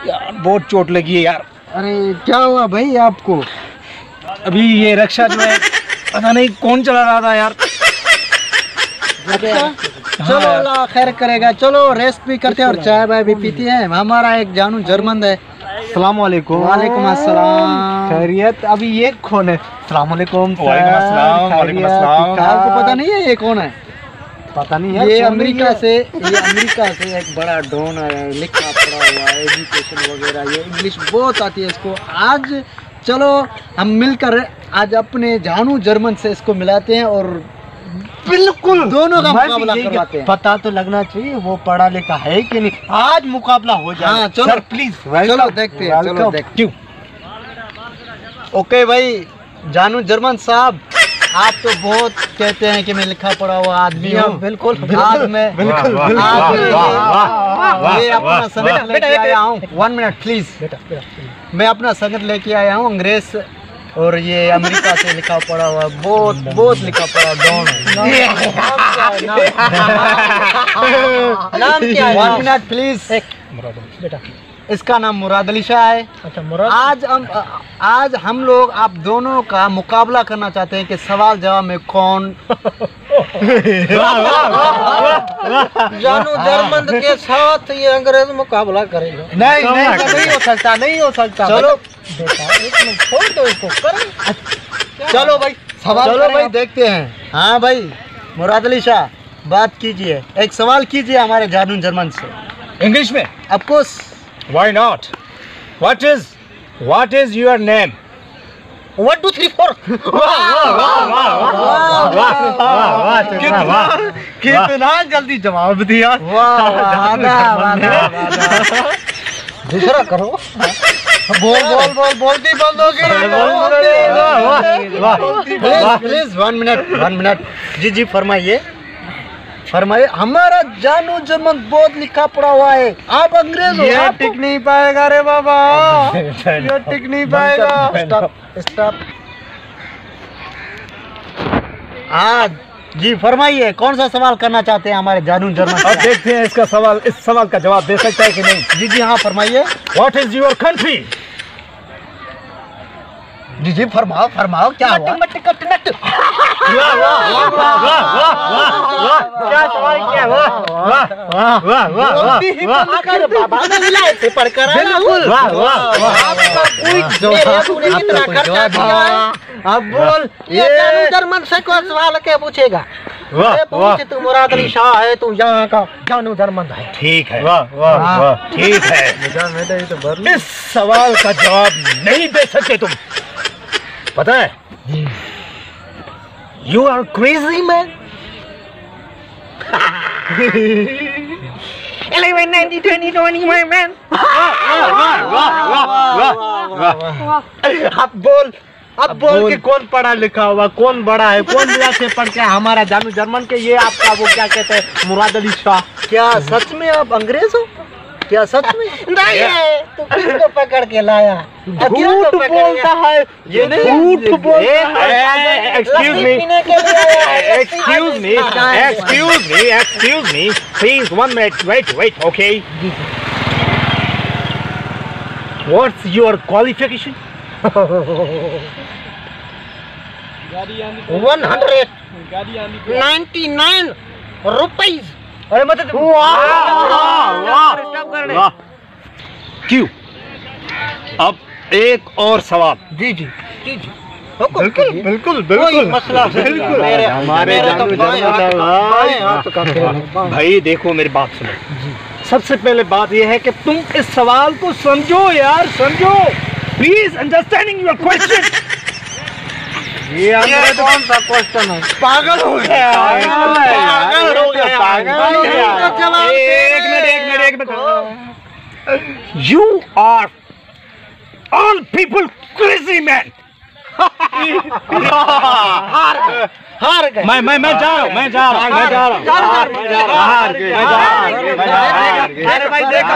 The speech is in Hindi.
यार बहुत चोट लगी है यार। अरे क्या हुआ भाई आपको? अभी ये रिक्शा जो है पता नहीं कौन चला रहा था यार। अच्छा चलो अल्लाह खैर करेगा। चलो रेस्ट भी करते हैं और चाय वाय भी पीती है। हमारा एक जानू जर्मन है। अस्सलाम वालेकुम। वालेकुम अस्सलाम। खैरियत? अभी ये कौन है? अस्सलाम वालेकुम। वालेकुम अस्सलाम। आपको पता नहीं है ये कौन है? पता नहीं है। ये अमेरिका से एक बड़ा डॉन है, लिखा पढ़ा हुआ है, एजुकेशन वगैरह, ये इंग्लिश बहुत आती है इसको। आज चलो हम मिलकर आज अपने जानू जर्मन से इसको मिलाते हैं और बिल्कुल दोनों का मुकाबला करवाते हैं। पता तो लगना चाहिए वो पढ़ा लिखा है कि नहीं। आज मुकाबला हो जाए। हाँ, चलो सर प्लीज चलो देखते हैं। चलो देखते हैं। ओके भाई जानू जर्मन साहब, आप तो बहुत कहते हैं कि मैं लिखा पढ़ा हुआ आदमी हूँ। बिल्कुल आज मैं ये अपना संगत लेके आया हूँ। 1 मिनट प्लीज। मैं अपना संगत लेके आया हूँ अंग्रेज और ये अमेरिका से लिखा पढ़ा हुआ बहुत लिखा पढ़ा डॉन है। नाम क्या है? 1 मिनट प्लीज। बेटा इसका नाम मुराद अली शाह है। अच्छा मुराद। आज हम लोग आप दोनों का मुकाबला करना चाहते हैं कि सवाल जवाब में कौन जानू जर्मन के साथ ये अंग्रेज मुकाबला करेगा। नहीं हो सकता। चलो एक मिनट छोड़ दो इसको। चलो भाई सवाल चलो भाई देखते हैं। हाँ भाई मुराद अली शाह बात कीजिए, एक सवाल कीजिए हमारे जानू जर्मन से इंग्लिश में। Of course. Why not? What is your name? 1 2 3 4। कितना जल्दी जवाब दिया। दूसरा करो। बोलती बंद हो गई। Please 1 minute. जी फरमाइए। हमारा जानू जर्मन बहुत लिखा पढ़ा हुआ है, आप अंग्रेज हो। ये टिक नहीं पाएगा रे बाबा, ये टिक नहीं पाएगा। स्टॉप। हाँ जी फरमाइए, कौन सा सवाल करना चाहते हैं हमारे जानू जर्मन? अब देखते हैं इसका सवाल, इस सवाल का जवाब दे सकता है कि नहीं। जी हाँ फरमाइए। What is your country? जी फरमाओ क्या हुआ? क्या सवाल किया? अब बोल ये जर्मन से कोई सवाल क्या पूछेगा? तू मुराद अली शाह है, तू यहाँ का जानू जर्मन है। ठीक है। वाह ठीक है। इस सवाल का जवाब नहीं दे सकते तुम, पता है? You are crazy man. 11 90 20 21 man। अब बोल के कौन पढ़ा लिखा हुआ, कौन बड़ा है, कौन मिला से पढ़ के हमारा जानू जर्मन के ये आपका वो क्या कहते हैं मुराद अली शाह। क्या सच में आप अंग्रेज हो? क्या सच में? नहीं है, तू किसको पकड़ के लाया? झूठ बोलता है ये, झूठ बोलता है। Excuse me, please 1 minute, wait, okay. What's your qualification? 199 rupees. अरे मतलब क्यों? अब एक और सवाल। जी बिल्कुल मसला भाई देखो मेरी बात सुनो। सबसे पहले बात यह है कि तुम इस सवाल को समझो यार, समझो प्लीज। Understanding your question. ये कौन सा क्वेश्चन है? पागल हो गया। एक minute. You are all people crazy man. हार गए। मैं जा रहा हूँ। अरे भाई देखो।